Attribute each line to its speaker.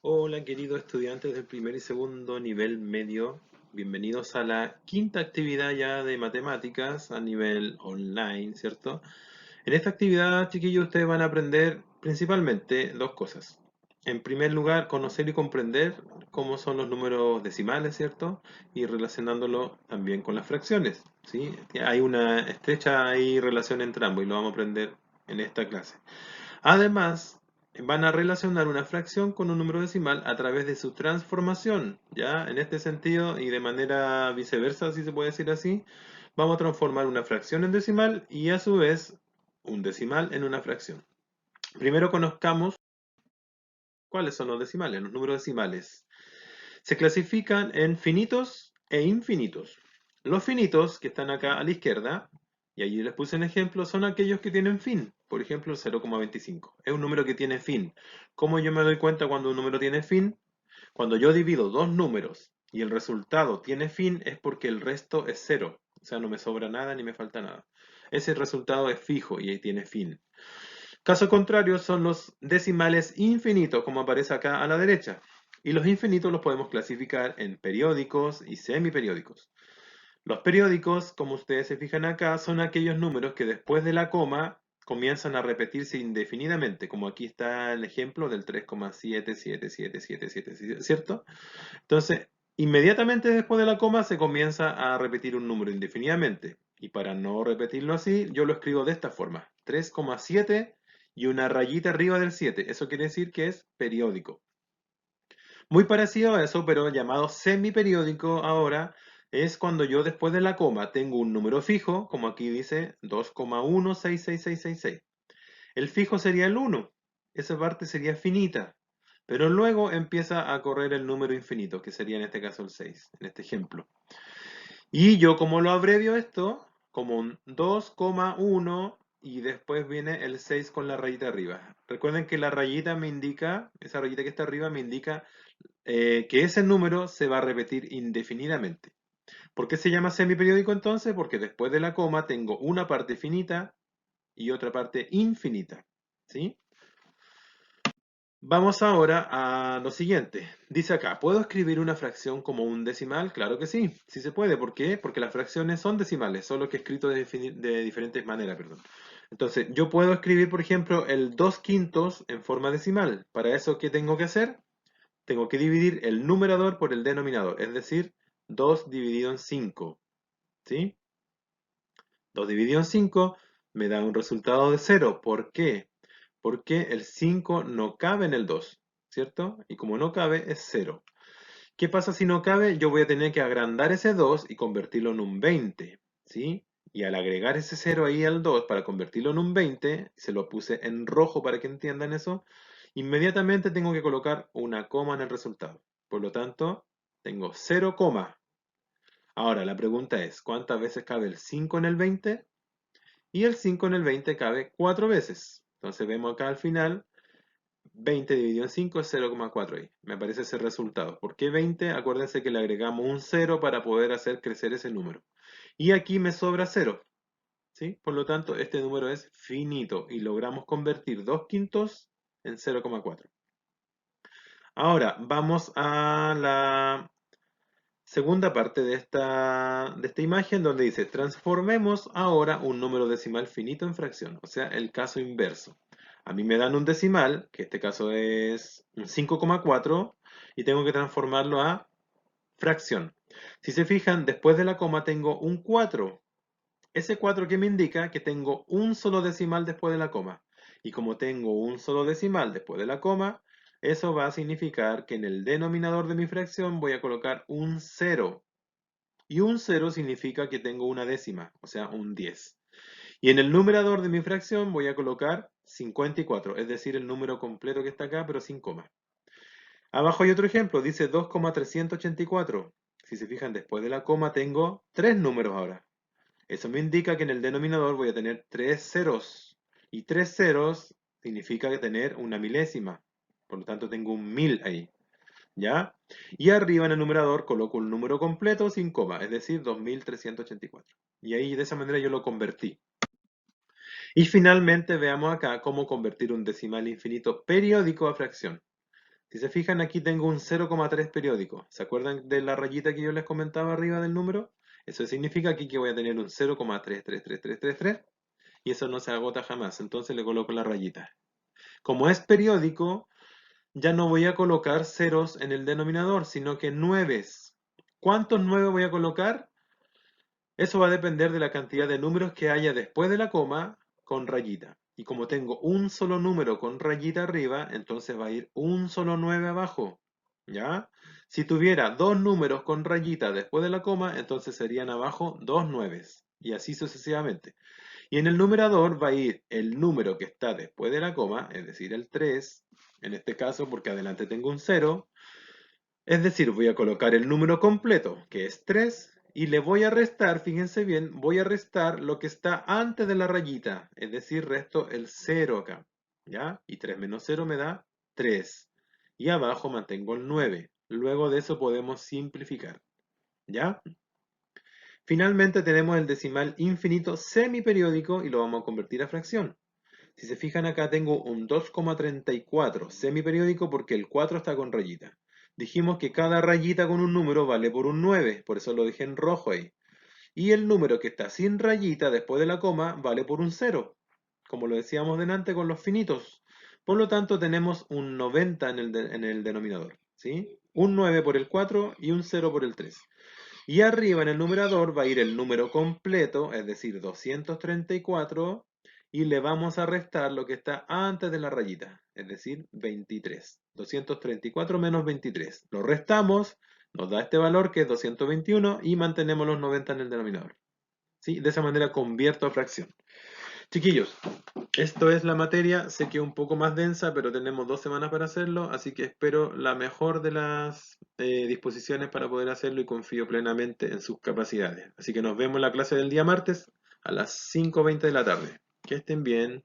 Speaker 1: Hola, queridos estudiantes del primer y segundo nivel medio. Bienvenidos a la quinta actividad ya de matemáticas a nivel online, ¿cierto? En esta actividad, chiquillos, ustedes van a aprender principalmente dos cosas. En primer lugar, conocer y comprender cómo son los números decimales, ¿cierto? Y relacionándolo también con las fracciones, ¿sí? Hay una estrecha ahí relación entre ambos y lo vamos a aprender en esta clase. Además, van a relacionar una fracción con un número decimal a través de su transformación, ¿ya? En este sentido y de manera viceversa, si se puede decir así, vamos a transformar una fracción en decimal y a su vez un decimal en una fracción. Primero conozcamos cuáles son los decimales, los números decimales. Se clasifican en finitos e infinitos. Los finitos, que están acá a la izquierda, y allí les puse un ejemplo, son aquellos que tienen fin. Por ejemplo, el 0,25. Es un número que tiene fin. ¿Cómo yo me doy cuenta cuando un número tiene fin? Cuando yo divido dos números y el resultado tiene fin es porque el resto es cero. O sea, no me sobra nada ni me falta nada. Ese resultado es fijo y ahí tiene fin. Caso contrario son los decimales infinitos, como aparece acá a la derecha. Y los infinitos los podemos clasificar en periódicos y semiperiódicos. Los periódicos, como ustedes se fijan acá, son aquellos números que después de la coma comienzan a repetirse indefinidamente, como aquí está el ejemplo del 3,77777, ¿cierto? Entonces, inmediatamente después de la coma se comienza a repetir un número indefinidamente. Y para no repetirlo así, yo lo escribo de esta forma. 3,7 y una rayita arriba del 7. Eso quiere decir que es periódico. Muy parecido a eso, pero llamado semiperiódico ahora, es cuando yo después de la coma tengo un número fijo, como aquí dice 2,1666666. El fijo sería el 1. Esa parte sería finita. Pero luego empieza a correr el número infinito, que sería en este caso el 6, en este ejemplo. Y yo como lo abrevio esto, como un 2,1 y después viene el 6 con la rayita arriba. Recuerden que la rayita me indica, esa rayita que está arriba me indica que ese número se va a repetir indefinidamente. ¿Por qué se llama semiperiódico entonces? Porque después de la coma tengo una parte finita y otra parte infinita. ¿Sí? Vamos ahora a lo siguiente. Dice acá, ¿puedo escribir una fracción como un decimal? Claro que sí, sí se puede. ¿Por qué? Porque las fracciones son decimales, solo que escrito de diferentes maneras, perdón. Entonces, yo puedo escribir, por ejemplo, el 2 quintos en forma decimal. Para eso, ¿qué tengo que hacer? Tengo que dividir el numerador por el denominador, es decir, 2 dividido en 5. ¿Sí? 2 dividido en 5 me da un resultado de 0. ¿Por qué? Porque el 5 no cabe en el 2, ¿cierto? Y como no cabe, es 0. ¿Qué pasa si no cabe? Yo voy a tener que agrandar ese 2 y convertirlo en un 20, ¿sí? Y al agregar ese 0 ahí al 2 para convertirlo en un 20, se lo puse en rojo para que entiendan eso, inmediatamente tengo que colocar una coma en el resultado. Por lo tanto, tengo 0, Ahora, la pregunta es, ¿cuántas veces cabe el 5 en el 20? Y el 5 en el 20 cabe 4 veces. Entonces vemos acá al final, 20 dividido en 5 es 0,4 ahí. Me aparece ese resultado. ¿Por qué 20? Acuérdense que le agregamos un 0 para poder hacer crecer ese número. Y aquí me sobra 0. ¿Sí? Por lo tanto, este número es finito y logramos convertir 2 quintos en 0,4. Ahora, vamos a la segunda parte de esta imagen donde dice, transformemos ahora un número decimal finito en fracción, o sea, el caso inverso. A mí me dan un decimal, que en este caso es un 5,4, y tengo que transformarlo a fracción. Si se fijan, después de la coma tengo un 4. Ese 4 que me indica que tengo un solo decimal después de la coma. Y como tengo un solo decimal después de la coma, eso va a significar que en el denominador de mi fracción voy a colocar un 0. Y un 0 significa que tengo una décima, o sea, un 10. Y en el numerador de mi fracción voy a colocar 54, es decir, el número completo que está acá, pero sin coma. Abajo hay otro ejemplo, dice 2,384. Si se fijan, después de la coma tengo tres números ahora. Eso me indica que en el denominador voy a tener tres ceros. Y tres ceros significa que tener una milésima. Por lo tanto, tengo un 1000 ahí. ¿Ya? Y arriba en el numerador coloco un número completo sin coma, es decir, 2384. Y ahí de esa manera yo lo convertí. Y finalmente veamos acá cómo convertir un decimal infinito periódico a fracción. Si se fijan, aquí tengo un 0,3 periódico. ¿Se acuerdan de la rayita que yo les comentaba arriba del número? Eso significa aquí que voy a tener un 0,3333333 y eso no se agota jamás. Entonces le coloco la rayita. Como es periódico, ya no voy a colocar ceros en el denominador, sino que nueves. ¿Cuántos 9 voy a colocar? Eso va a depender de la cantidad de números que haya después de la coma con rayita. Y como tengo un solo número con rayita arriba, entonces va a ir un solo 9 abajo. ¿Ya? Si tuviera dos números con rayita después de la coma, entonces serían abajo dos nueves. Y así sucesivamente. Y en el numerador va a ir el número que está después de la coma, es decir, el 3, en este caso porque adelante tengo un 0, es decir, voy a colocar el número completo, que es 3, y le voy a restar, fíjense bien, voy a restar lo que está antes de la rayita, es decir, resto el 0 acá, ¿ya? Y 3 menos 0 me da 3. Y abajo mantengo el 9. Luego de eso podemos simplificar, ¿ya? Finalmente tenemos el decimal infinito semiperiódico y lo vamos a convertir a fracción. Si se fijan acá tengo un 2,34 semiperiódico porque el 4 está con rayita. Dijimos que cada rayita con un número vale por un 9, por eso lo dejé en rojo ahí. Y el número que está sin rayita después de la coma vale por un 0, como lo decíamos delante con los finitos. Por lo tanto tenemos un 90 en el denominador, ¿sí? Un 9 por el 4 y un 0 por el 3. Y arriba en el numerador va a ir el número completo, es decir, 234, y le vamos a restar lo que está antes de la rayita, es decir, 23. 234 menos 23. Lo restamos, nos da este valor que es 221 y mantenemos los 90 en el denominador. ¿Sí? De esa manera convierto a fracción. Chiquillos, esto es la materia, sé que es un poco más densa, pero tenemos 2 semanas para hacerlo, así que espero la mejor de las disposiciones para poder hacerlo y confío plenamente en sus capacidades. Así que nos vemos en la clase del día martes a las 5:20 de la tarde. Que estén bien.